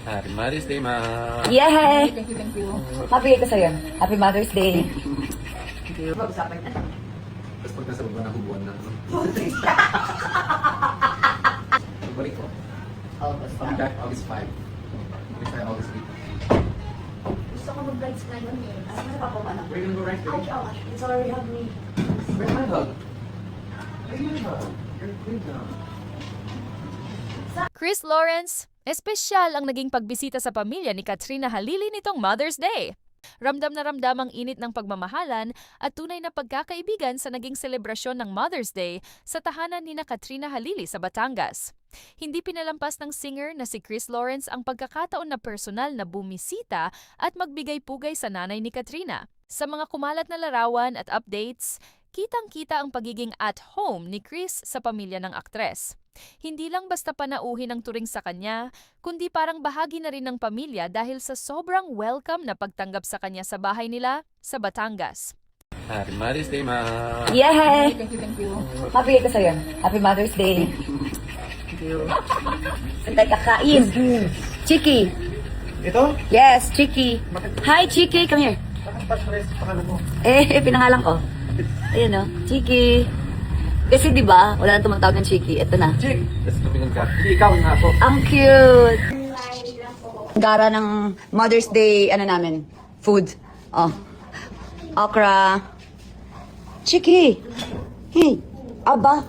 Happy Mother's Day, Ma! Yay! Thank you. Mabigay ko sa'yo. Happy Mother's Day. Pag-usapan na. Tapos pag nasa baba, nahubuan na. Pagbalik ko. I'll be back August 5. August 8. Gusto ko mag-brides ngayon eh. Ano na pa po ba na? We're gonna go right there. It's already have me. Where's my hug? Where's my hug? You're good now. Chris Lawrence, espesyal ang naging pagbisita sa pamilya ni Katrina Halili nitong Mother's Day. Ramdam na ramdam ang init ng pagmamahalan at tunay na pagkakaibigan sa naging selebrasyon ng Mother's Day sa tahanan ni Katrina Halili sa Batangas. Hindi pinalampas ng singer na si Chris Lawrence ang pagkakataon na personal na bumisita at magbigay-pugay sa nanay ni Katrina. Sa mga kumalat na larawan at updates, kitang-kita ang pagiging at home ni Chris sa pamilya ng aktres. Hindi lang basta panauhin ang turing sa kanya, kundi parang bahagi na rin ng pamilya dahil sa sobrang welcome na pagtanggap sa kanya sa bahay nila sa Batangas. Happy Mother's Day, Ma! Yay! Thank you. Mabigay ko sa'yo. Happy Mother's Day. Thank you. Santay kakain. Chiki. Ito? Yes, Chiki. Hi, Chiki. Come here. Pinangalan ko. Ayan o. Chiki. Kasi di ba wala nang tumatawag ng Chiki. Ito na. Chick! Tapos tumingin ka. Hindi, ikaw nga ako. Ang cute. Gara ng Mother's Day, ano namin, food. Oh. Okra. Chiki. Hey. Aba.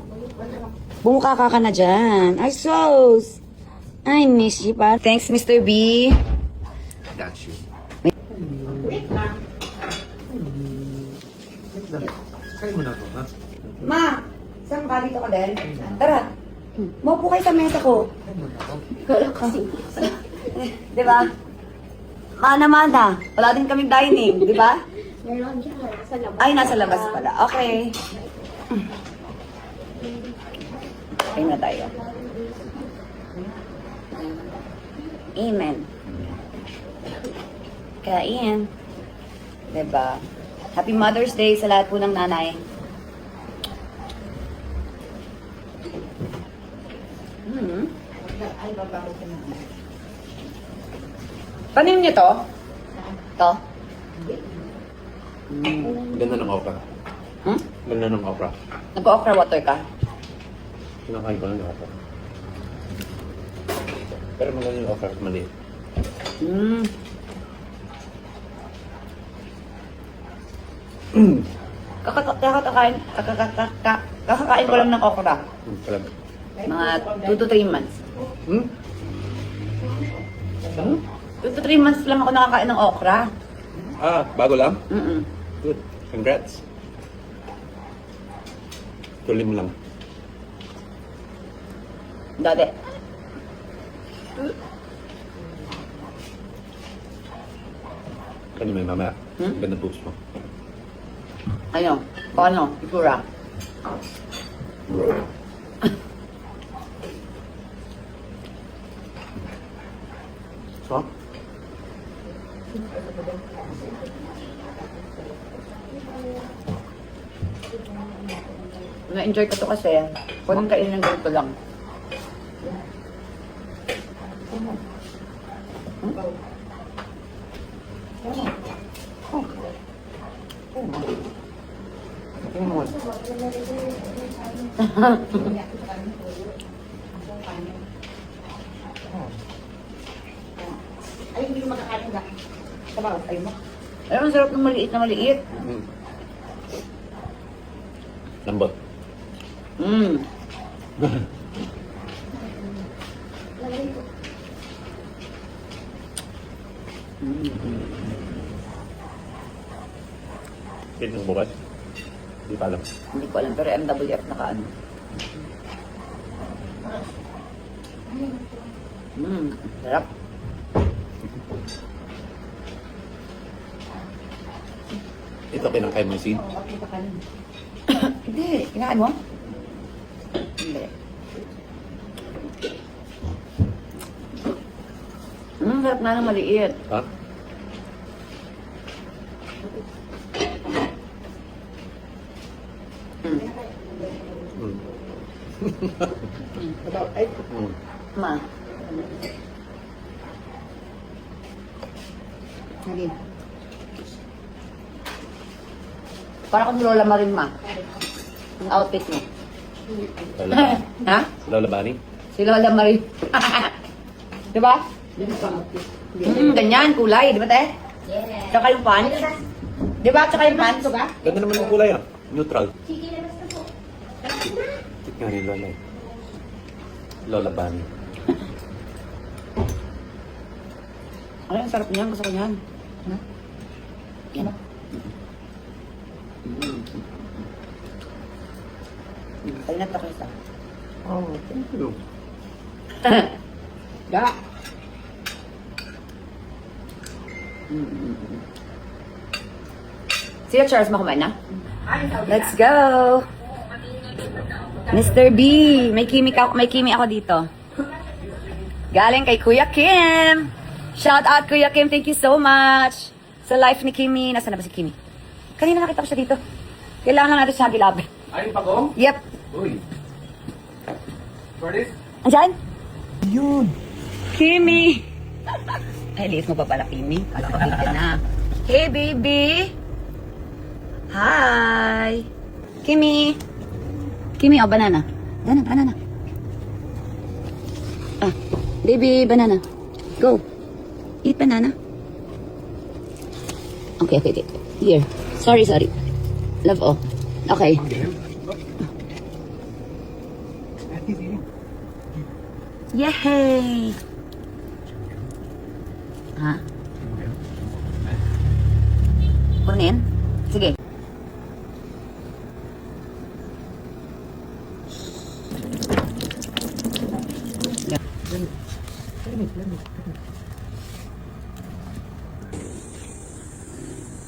Bumuka ka na dyan. Ay, sos. I miss you pa. Thanks, Mr. B. Got you. Kain mo na ito, ha? Ma, saan ka dito ka din? Tara. Maupo kayo sa mesa ko. Di ba? Mana-mana. Wala din kaming dining, di ba? Meron dyan. Sa labas. Ay, nasa labas pala. Okay. Kain na tayo. Amen. Kain. Diba? Happy Mother's Day sa lahat po ng nanay. Panin niyo to? To? Ganda ng okra. Hmm? Ganda ng okra. Nag-okra water ka? Kinakain ko lang yung okra. Pero maganda yung okra at maliit. Hmm. Kakakain ko lang ng okra. Talaga. Mga 2 to 3 months. Hmm? Ano? 2 to 3 months lang ako nakakain ng okra. Ah, bago lang? Mm-mm. Good. Congrats. Tuloy mo lang. Dati. Kanya may mamaya. Hmm? Ganda post mo. Ano? Paano? Ikura. So? Na-enjoy ko to kasi. Pwedeng kainin ng ganito lang. Ay, hindi ko makakain na. Tama, ayun mo. Ayun, ang sarap ng maliit na maliit. Mm. Lambot. Mm. Pwede mo bukas? Hindi pa alam. Hindi ko alam, pero MWF naka-ano. Sarap. Ito kinakain mo yung seed? Hindi, kinain mo? Hindi. Sarap nga ng maliit. Ha? Ma. Sige. Para kung Lola Marimma. Ang outfit mo. Lola, Ha? Lola Bunny? Si Lola Marie. Diba? Ganyan, kulay. Diba, te? Yes. Tsaka yung pants. Diba? Tsaka yung pants. Diba? Ganda naman ng kulay ah. Neutral. Sige, labas na po. Cute nga ni Lola eh. Lola Bunny. Ay, ang sarap niyan. Gusto ko niyan. Ha? Yan o. Kaya na ito, Krista. Oh, thank you. Da. Sino Charles mo kumain na? Let's go! Mr. B! May kimi ako dito. Galing kay Kuya Kim! Shout out Kuya Kim, thank you so much! Sa life ni Kimi. Nasaan na ba si Kimi? Kanina nakita ko siya dito. Kailangan lang natin siya hagilapin. Ay, pagong? Yep. Uy. For this? Andiyan? Yun. Kimi! Ay, liit mo pa pala, Kimi. Kala ko dito na. Hey, baby! Hi! Kimi! Kimi, oh, banana. Banana. Ah, baby, banana. Go. Eat banana. Okay. Here. Sorry. Love, oh. Okay. Yay! Ha? Kunin? Sige.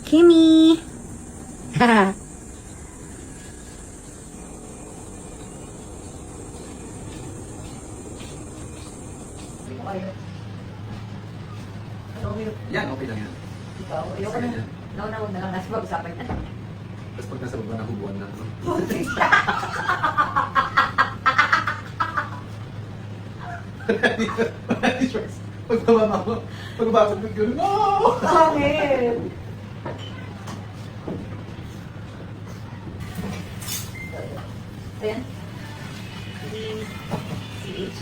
Kimi! Haha. Yan, okay lang yan. Ikaw, ayoko na. Nauna na lang nasa pag-usapan na. Tapos pag nasa baba, nahubuan na. Pagbaba mo, pagbaba mo, gano'n, no! Bakit? Ayan. CH.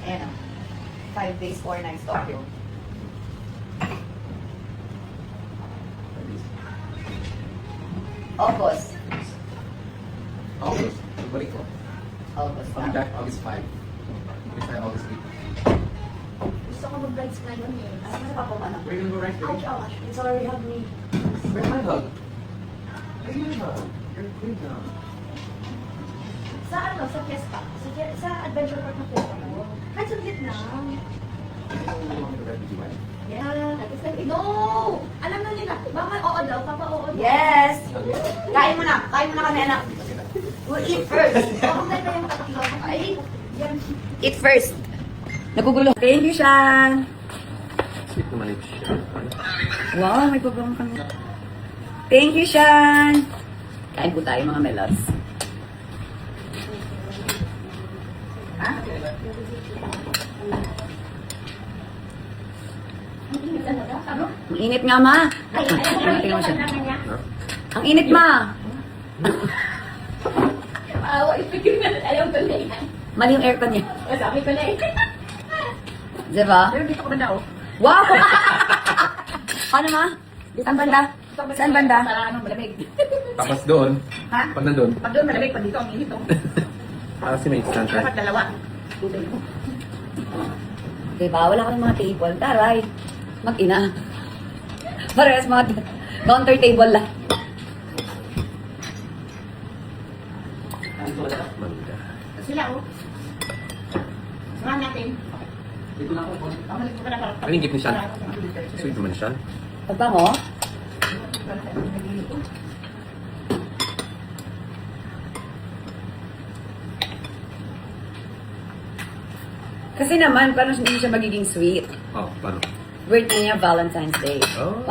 Ayan o. 5 days, 4 nights Tokyo. August. August, pagbalik ko. August I'll be na. back August 5. Next time, August 8. Gusto ko mag-brides ngayon eh. Ano pa po ano? We're gonna go right Ouch, there. ouch. It's already hug me. Where's my hug? Where's my hug? You're good now. Sa ano? Sa fiesta. Sa adventure park na fiesta. Kahit sa Vietnam. You want me to ride with you, right? Yeah. No! Alam na nila. Mama, oo daw. Papa, oo daw. Yes! Kain mo na kami anak. We'll eat first. Oo, ganda yung tatlo. Ay, yan. Eat first. Nagugulo. Thank you, Shan. Sweet naman ito siya. Wow, may pabang kami. Thank you, Shan. Kain po tayo mga melods. Ha? Ano? Ang init nga, ma. Ay, Tingnan mo siya. niya. Ang init, ma. Awa, ipigil na. Ayaw ko na yan. Mali yung aircon niya. Sabi ko na eh. Diba? Pero dito ko banda oh. Wow! Ano, ma? Saan banda? Saan banda? Para anong malamig. Tapos doon, Ha? pag nandun, Pag doon malamig, pag dito ang init oh. para si may stand right? Dapat dalawa. Diba? Wala kang mga table. Taray. Mag-ina. Parehas mga counter table lang. Manda. Sila oh. Samahan natin. Dito na ako. Pamalik ko ka na para. Ang ingit ni Sean. Sweet naman siya. Pagbango? Kasi naman, paano hindi siya magiging sweet? Oh, paano? Birthday niya, Valentine's Day. Oh.